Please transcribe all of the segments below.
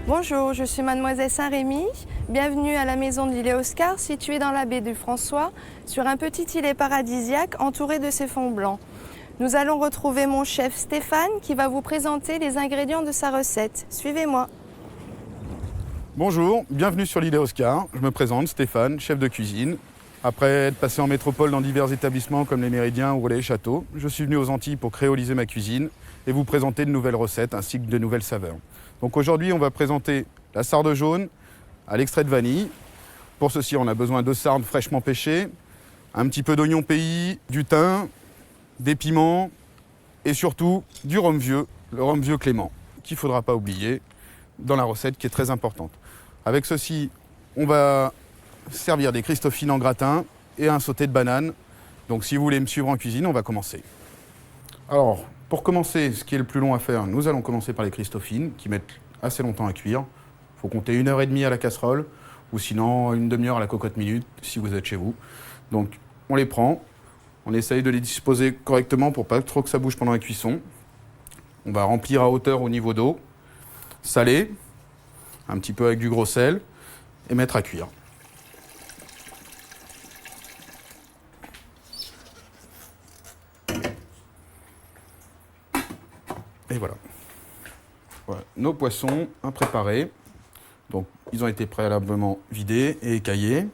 Bonjour, je suis Mademoiselle Saint-Rémy. Bienvenue à la maison de l'île et Oscar, située dans la baie du François, sur un petit îlet paradisiaque entouré de ses fonds blancs. Nous allons retrouver mon chef Stéphane qui va vous présenter les ingrédients de sa recette. Suivez-moi. Bonjour, bienvenue sur l'île et Oscar. Je me présente, Stéphane, chef de cuisine. Après être passé en métropole dans divers établissements comme les Méridiens ou les Châteaux, je suis venu aux Antilles pour créoliser ma cuisine et vous présenter de nouvelles recettes ainsi que de nouvelles saveurs. Donc aujourd'hui, on va présenter la sarde jaune à l'extrait de vanille. Pour ceci, on a besoin de sardes fraîchement pêchées, un petit peu d'oignon pays, du thym, des piments et surtout du rhum vieux, le rhum vieux Clément, qu'il ne faudra pas oublier dans la recette qui est très importante. Avec ceci, on va servir des Christophines en gratin et un sauté de banane. Donc si vous voulez me suivre en cuisine, on va commencer. Alors, pour commencer, ce qui est le plus long à faire, nous allons commencer par les Christophines qui mettent assez longtemps à cuire. Il faut compter 1h30 à la casserole ou sinon une demi-heure à la cocotte minute si vous êtes chez vous. Donc on les prend, on essaye de les disposer correctement pour pas trop que ça bouge pendant la cuisson. On va remplir à hauteur au niveau d'eau, saler, un petit peu avec du gros sel et mettre à cuire. Et voilà. Voilà. Nos poissons à préparer. Donc, ils ont été préalablement vidés et écaillés.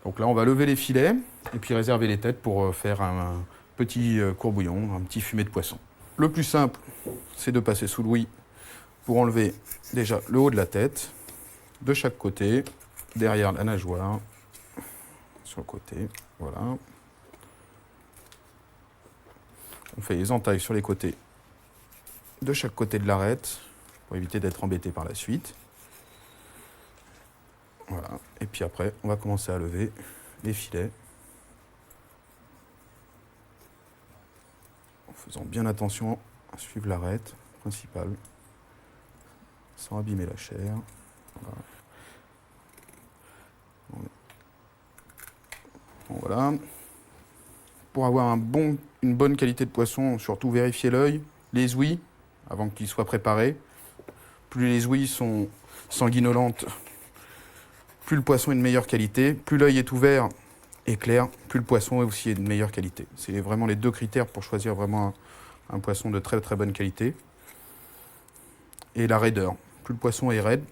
Donc là, on va lever les filets et puis réserver les têtes pour faire un petit courbouillon, un petit fumet de poisson. Le plus simple, c'est de passer sous l'ouïe pour enlever déjà le haut de la tête, de chaque côté, derrière la nageoire, sur le côté, voilà. On fait les entailles sur les côtés de chaque côté de l'arête pour éviter d'être embêté par la suite. Voilà. Et puis après, on va commencer à lever les filets en faisant bien attention à suivre l'arête principale sans abîmer la chair. Voilà. Bon, voilà. Pour avoir une bonne qualité de poisson, surtout vérifiez l'œil, les ouïes, avant qu'ils soient préparés. Plus les ouïes sont sanguinolentes, plus le poisson est de meilleure qualité. Plus l'œil est ouvert et clair, plus le poisson est aussi de meilleure qualité. C'est vraiment les deux critères pour choisir vraiment un poisson de très très bonne qualité. Et la raideur. Plus le poisson est raide,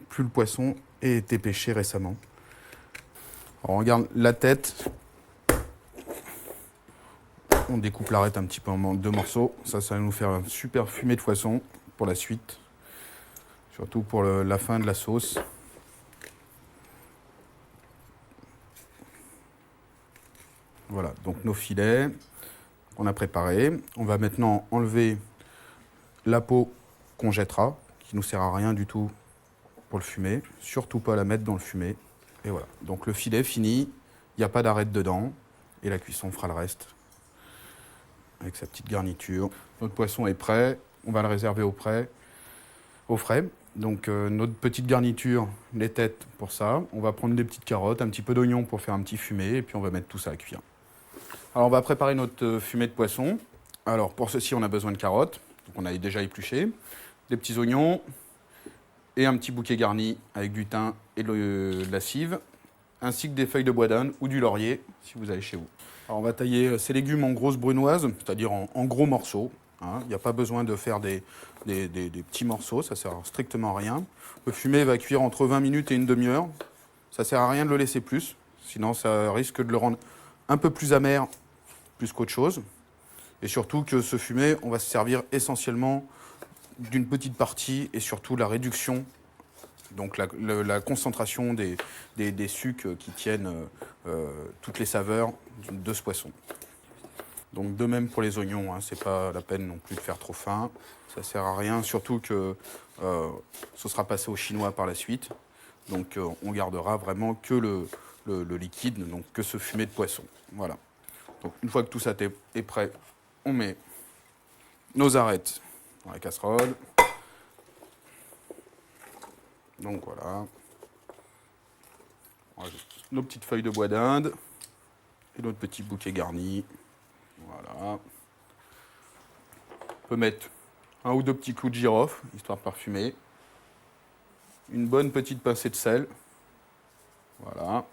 plus le poisson a été pêché récemment. Alors on regarde la tête. On découpe l'arête un petit peu en deux morceaux. Ça va nous faire un super fumet de poisson pour la suite. Surtout pour la fin de la sauce. Voilà, donc nos filets qu'on a préparés. On va maintenant enlever la peau qu'on jettera, qui nous sert à rien du tout pour le fumet. Surtout pas la mettre dans le fumet. Et voilà, donc le filet fini, il n'y a pas d'arête dedans. Et la cuisson fera le reste. Avec sa petite garniture. Notre poisson est prêt, on va le réserver au frais. Donc notre petite garniture, les têtes pour ça. On va prendre des petites carottes, un petit peu d'oignon pour faire un petit fumet et puis on va mettre tout ça à cuire. Alors on va préparer notre fumet de poisson. Alors pour ceci, on a besoin de carottes, donc on a déjà épluché, des petits oignons et un petit bouquet garni avec du thym et de la cive, ainsi que des feuilles de bois d'Inde ou du laurier si vous avez chez vous. Alors on va tailler ces légumes en grosses brunoises, c'est-à-dire en gros morceaux. Il n'y a pas besoin de faire des petits morceaux, ça ne sert strictement à rien. Le fumet va cuire entre 20 minutes et une demi-heure. Ça ne sert à rien de le laisser plus, sinon ça risque de le rendre un peu plus amer plus qu'autre chose. Et surtout que ce fumet, on va se servir essentiellement d'une petite partie et surtout la réduction Donc la concentration des sucs qui tiennent toutes les saveurs de ce poisson. Donc de même pour les oignons, hein, c'est pas la peine non plus de faire trop fin, ça sert à rien, surtout que ce sera passé au chinois par la suite. Donc on gardera vraiment que le liquide, donc que ce fumet de poisson. Voilà. Donc une fois que tout ça est prêt, on met nos arêtes dans la casserole. Donc voilà. On rajoute nos petites feuilles de bois d'Inde et notre petit bouquet garni. Voilà. On peut mettre un ou deux petits clous de girofle, histoire de parfumer. Une bonne petite pincée de sel. Voilà.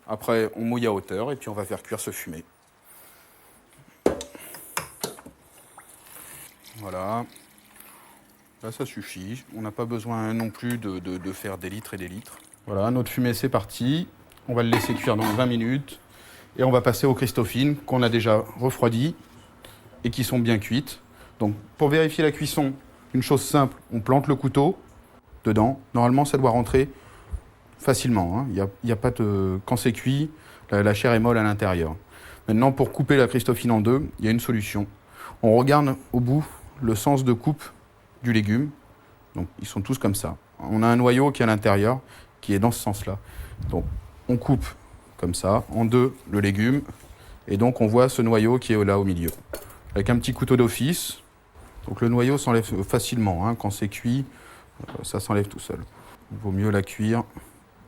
Après, on mouille à hauteur et puis on va faire cuire ce fumet. Voilà. Là, ça suffit. On n'a pas besoin non plus de faire des litres et des litres. Voilà, notre fumet, c'est parti. On va le laisser cuire dans 20 minutes. Et on va passer aux Christophines qu'on a déjà refroidies et qui sont bien cuites. Donc, pour vérifier la cuisson, une chose simple, on plante le couteau dedans. Normalement, ça doit rentrer facilement. Hein. Y a pas de... Quand c'est cuit, la chair est molle à l'intérieur. Maintenant, pour couper la Christophine en deux, il y a une solution. On regarde au bout le sens de coupe du légume. Donc, ils sont tous comme ça. On a un noyau qui est à l'intérieur, qui est dans ce sens-là. Donc, on coupe comme ça, en deux, le légume. Et donc, on voit ce noyau qui est là au milieu. Avec un petit couteau d'office. Donc, le noyau s'enlève facilement. Hein. Quand c'est cuit, ça s'enlève tout seul. Il vaut mieux la cuire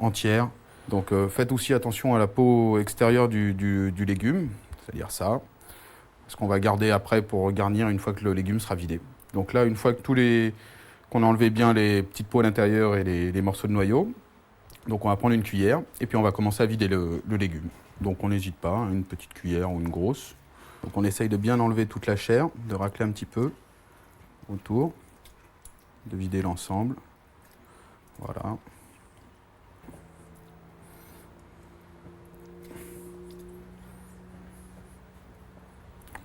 entière. Donc, faites aussi attention à la peau extérieure du légume. C'est-à-dire ça. Parce qu'on va garder après pour garnir une fois que le légume sera vidé. Donc là, une fois que qu'on a enlevé bien les petites peaux à l'intérieur et les morceaux de noyau, donc on va prendre une cuillère et puis on va commencer à vider le légume. Donc on n'hésite pas, hein, une petite cuillère ou une grosse. Donc on essaye de bien enlever toute la chair, de racler un petit peu autour, de vider l'ensemble. Voilà.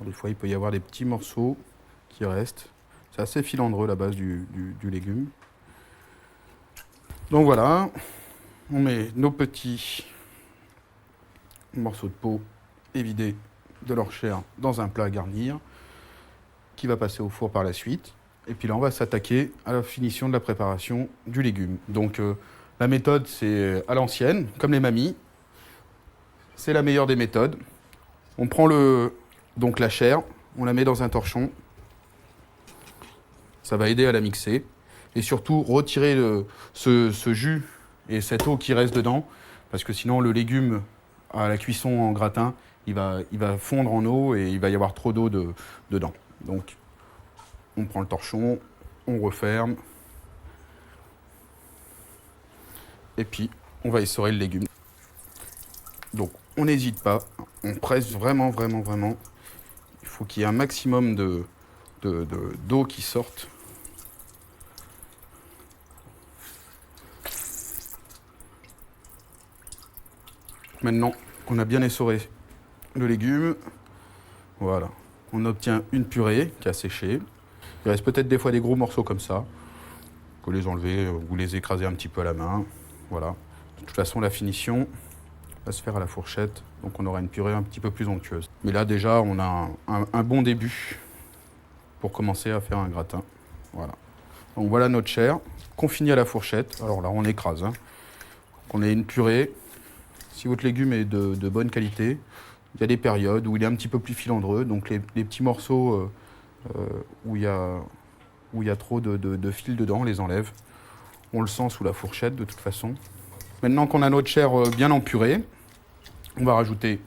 Des fois, il peut y avoir des petits morceaux qui restent. C'est assez filandreux la base du légume. Donc voilà, on met nos petits morceaux de peau évidés de leur chair dans un plat à garnir qui va passer au four par la suite. Et puis là, on va s'attaquer à la finition de la préparation du légume. Donc la méthode, c'est à l'ancienne, comme les mamies. C'est la meilleure des méthodes. On prend donc la chair, on la met dans un torchon. Ça va aider à la mixer. Et surtout, retirer ce jus et cette eau qui reste dedans. Parce que sinon, le légume, à la cuisson en gratin, il va fondre en eau et il va y avoir trop d'eau dedans. Donc, on prend le torchon, on referme. Et puis, on va essorer le légume. Donc, on n'hésite pas. On presse vraiment, vraiment, vraiment. Il faut qu'il y ait un maximum d'eau qui sorte. Maintenant qu'on a bien essoré le légume, voilà, on obtient une purée qui a séché. Il reste peut-être des fois des gros morceaux comme ça. Il faut les enlever ou les écraser un petit peu à la main. Voilà. De toute façon, la finition va se faire à la fourchette, donc on aura une purée un petit peu plus onctueuse. Mais là, déjà, on a un bon début pour commencer à faire un gratin. Voilà. Donc voilà notre chair qu'on finit à la fourchette. Alors là, on écrase. Hein. On a une purée. Si votre légume est de bonne qualité, il y a des périodes où il est un petit peu plus filandreux. Donc les petits morceaux où il y a trop de fil dedans, on les enlève. On le sent sous la fourchette de toute façon. Maintenant qu'on a notre chair bien empurée, on va rajouter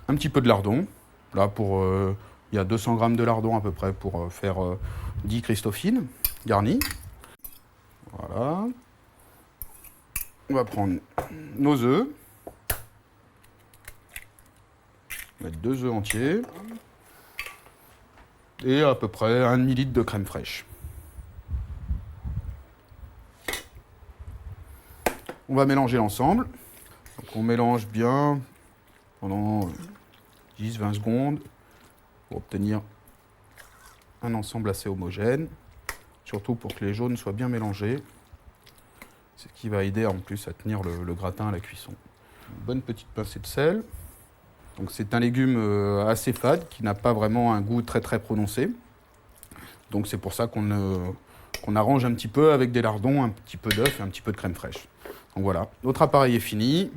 un petit peu de lardon. Là, il y a 200 g de lardon à peu près pour faire 10 Christophines garnies. Voilà. On va prendre nos œufs. On va mettre 2 œufs entiers. Et à peu près 1 demi-litre de crème fraîche. On va mélanger l'ensemble. Donc on mélange bien pendant 10-20 secondes pour obtenir un ensemble assez homogène. Surtout pour que les jaunes soient bien mélangés. C'est ce qui va aider en plus à tenir le gratin à la cuisson. Une bonne petite pincée de sel. Donc c'est un légume assez fade qui n'a pas vraiment un goût très très prononcé. Donc c'est pour ça qu'on arrange un petit peu avec des lardons, un petit peu d'œuf et un petit peu de crème fraîche. Donc voilà, notre appareil est fini,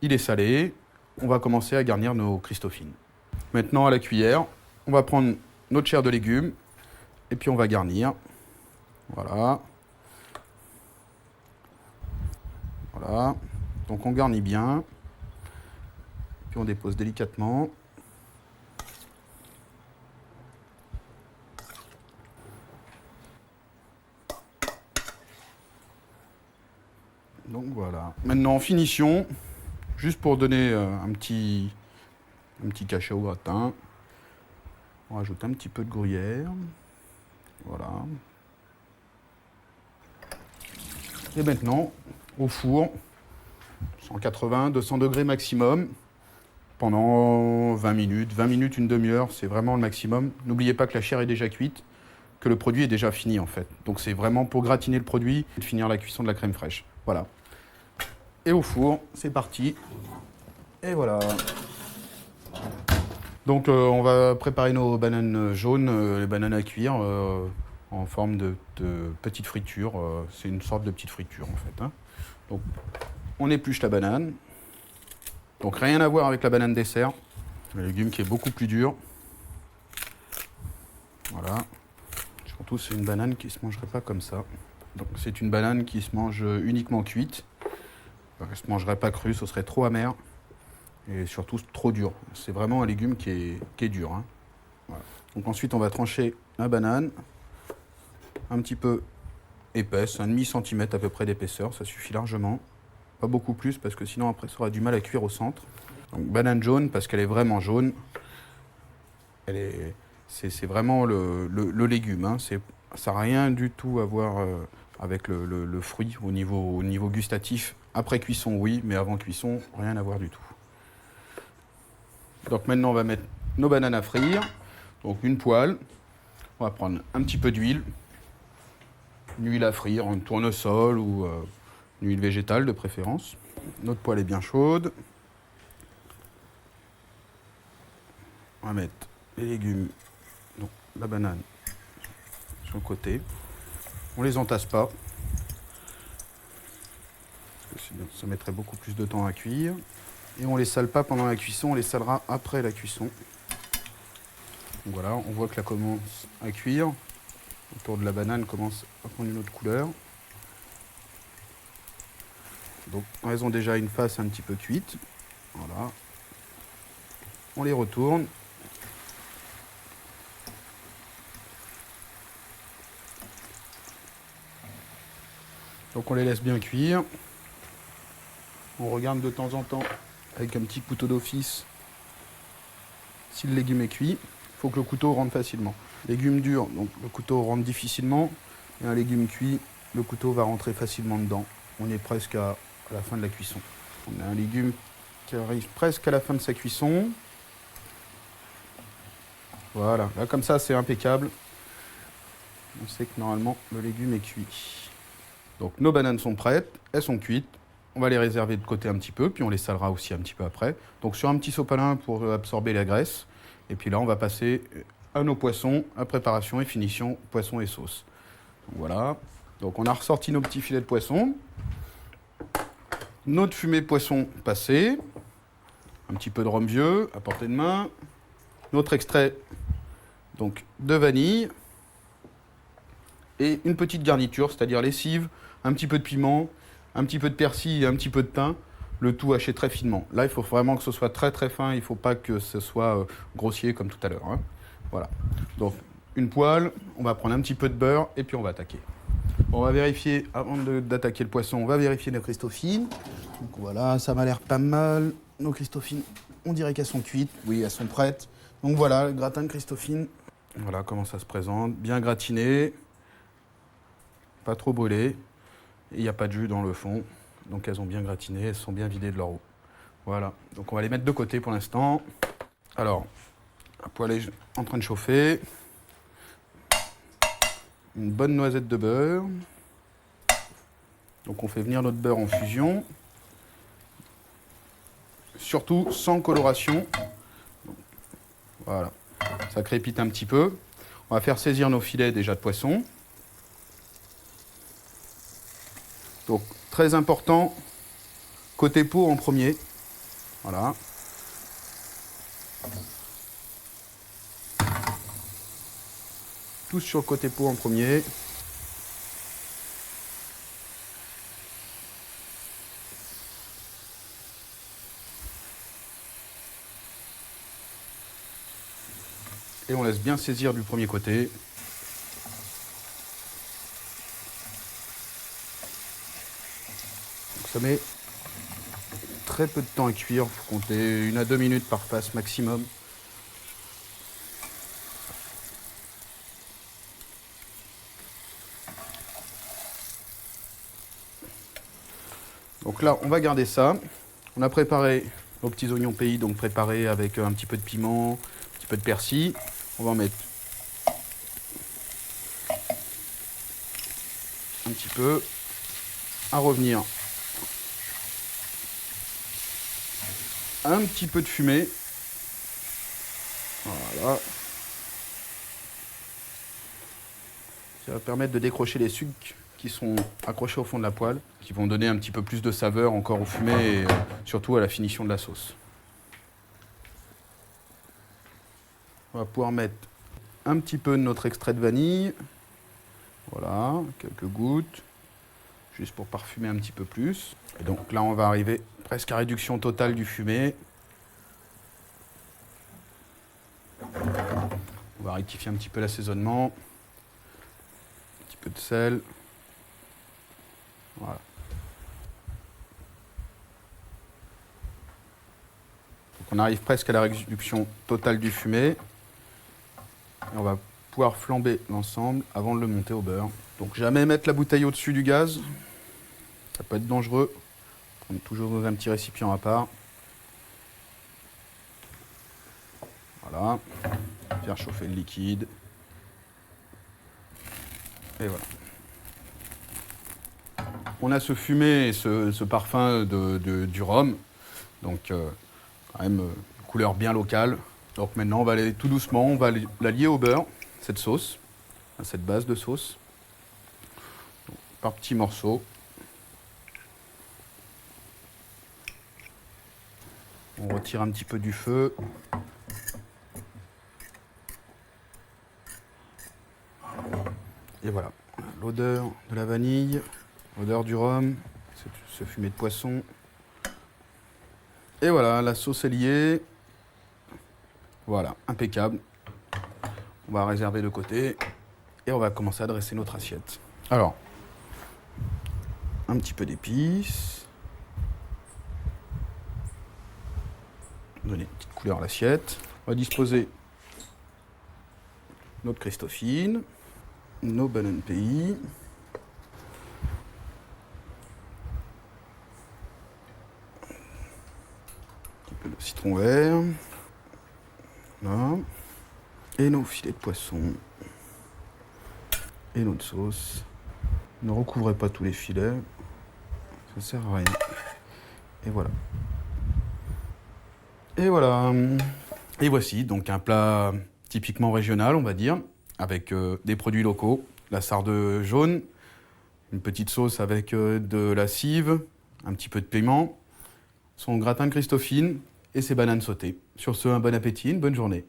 il est salé. On va commencer à garnir nos Christophines. Maintenant à la cuillère, on va prendre notre chair de légumes et puis on va garnir. Voilà. Voilà. Donc on garnit bien. Puis on dépose délicatement. Donc voilà. Maintenant en finition, juste pour donner un petit cachet au gratin, on rajoute un petit peu de gruyère. Voilà. Et maintenant, au four, 180, 200 degrés maximum, pendant 20 minutes, une demi-heure, c'est vraiment le maximum. N'oubliez pas que la chair est déjà cuite, que le produit est déjà fini en fait. Donc c'est vraiment pour gratiner le produit et de finir la cuisson de la crème fraîche. Voilà. Et au four, c'est parti. Et voilà. Donc on va préparer nos bananes jaunes, les bananes à cuire, en forme de petite friture. C'est une sorte de petite friture en fait. Hein. Donc on épluche la banane. Donc rien à voir avec la banane dessert. Le légume qui est beaucoup plus dur. Voilà. Surtout c'est une banane qui ne se mangerait pas comme ça. Donc c'est une banane qui se mange uniquement cuite. Elle ne se mangerait pas crue, ce serait trop amer. Et surtout trop dur. C'est vraiment un légume qui est dur. Hein. Voilà. Donc ensuite on va trancher la banane. Un petit peu épaisse, un demi-centimètre à peu près d'épaisseur, ça suffit largement. Pas beaucoup plus parce que sinon après ça aura du mal à cuire au centre. Donc banane jaune parce qu'elle est vraiment jaune. C'est vraiment le légume. Hein. Ça n'a rien du tout à voir avec le fruit au niveau gustatif. Après cuisson, oui, mais avant cuisson, rien à voir du tout. Donc maintenant, on va mettre nos bananes à frire. Donc une poêle. On va prendre un petit peu d'huile. Une huile à frire, un tournesol ou une huile végétale de préférence. Notre poêle est bien chaude. On va mettre les légumes, donc la banane sur le côté. On ne les entasse pas. Parce que ça mettrait beaucoup plus de temps à cuire. Et on ne les sale pas pendant la cuisson, on les salera après la cuisson. Donc voilà, on voit que là commence à cuire. Autour de la banane commence à prendre une autre couleur. Donc elles ont déjà une face un petit peu cuite. Voilà. On les retourne. Donc on les laisse bien cuire. On regarde de temps en temps avec un petit couteau d'office si le légume est cuit. Il faut que le couteau rentre facilement. Légume dur, donc le couteau rentre difficilement. Et un légume cuit, le couteau va rentrer facilement dedans. On est presque à la fin de la cuisson. On a un légume qui arrive presque à la fin de sa cuisson. Voilà, là comme ça c'est impeccable. On sait que normalement le légume est cuit. Donc nos bananes sont prêtes, elles sont cuites. On va les réserver de côté un petit peu, puis on les salera aussi un petit peu après. Donc sur un petit sopalin pour absorber la graisse. Et puis là, on va passer à nos poissons, à préparation et finition, poisson et sauce. Donc voilà. Donc on a ressorti nos petits filets de poisson. Notre fumée poisson passée. Un petit peu de rhum vieux à portée de main. Notre extrait donc, de vanille. Et une petite garniture, c'est-à-dire lessive, un petit peu de piment, un petit peu de persil et un petit peu de thym, le tout haché très finement. Là, il faut vraiment que ce soit très très fin, il ne faut pas que ce soit grossier comme tout à l'heure. Hein. Voilà. Donc, une poêle, on va prendre un petit peu de beurre et puis on va attaquer. Bon, on va vérifier, avant d'attaquer le poisson, on va vérifier nos Christophines. Donc voilà, ça m'a l'air pas mal. Nos Christophines, on dirait qu'elles sont cuites. Oui, elles sont prêtes. Donc voilà, le gratin de Christophines. Voilà comment ça se présente. Bien gratiné, pas trop brûlé. Il n'y a pas de jus dans le fond, donc elles ont bien gratiné, elles sont bien vidées de leur eau. Voilà, donc on va les mettre de côté pour l'instant. Alors, la poêle est en train de chauffer. Une bonne noisette de beurre. Donc on fait venir notre beurre en fusion. Surtout sans coloration. Donc, voilà, ça crépite un petit peu. On va faire saisir nos filets déjà de poisson. Donc très important, côté peau en premier. Voilà. Tous sur le côté peau en premier. Et on laisse bien saisir du premier côté. Donc ça met très peu de temps à cuire. Il faut compter 1 à 2 minutes par face maximum. Donc là, on va garder ça. On a préparé nos petits oignons pays, donc préparés avec un petit peu de piment, un petit peu de persil. On va en mettre un petit peu, à revenir un petit peu de fumée. Voilà. Ça va permettre de décrocher les sucs qui sont accrochés au fond de la poêle, qui vont donner un petit peu plus de saveur encore au fumé et surtout à la finition de la sauce. On va pouvoir mettre un petit peu de notre extrait de vanille. Voilà, quelques gouttes, juste pour parfumer un petit peu plus. Et donc là, on va arriver presque à réduction totale du fumé. On va rectifier un petit peu l'assaisonnement. Un petit peu de sel. Voilà. Donc on arrive presque à la réduction totale du fumé. Et on va pouvoir flamber l'ensemble avant de le monter au beurre. Donc jamais mettre la bouteille au-dessus du gaz. Ça peut être dangereux. Prendre toujours dans un petit récipient à part. Voilà. Faire chauffer le liquide. Et voilà. On a ce fumé et ce parfum du rhum. Donc quand même couleur bien locale. Donc maintenant on va aller tout doucement, on va la lier au beurre, cette sauce, cette base de sauce. Donc, par petits morceaux. On retire un petit peu du feu. Et voilà, l'odeur de la vanille, l'odeur du rhum, ce fumé de poisson. Et voilà, la sauce est liée. Voilà, impeccable. On va réserver de côté et on va commencer à dresser notre assiette. Alors, un petit peu d'épices. Donner une petite couleur à l'assiette. On va disposer notre Christophine, nos bananes pays. Un petit peu de citron vert. Voilà. Et nos filets de poisson. Et notre sauce. Ne recouvrez pas tous les filets. Ça sert à rien. Et voilà. Et voilà. Et voici donc un plat typiquement régional, on va dire, avec des produits locaux. La sarde jaune, une petite sauce avec de la cive, un petit peu de piment, son gratin de Christophine et ses bananes sautées. Sur ce, un bon appétit, une bonne journée.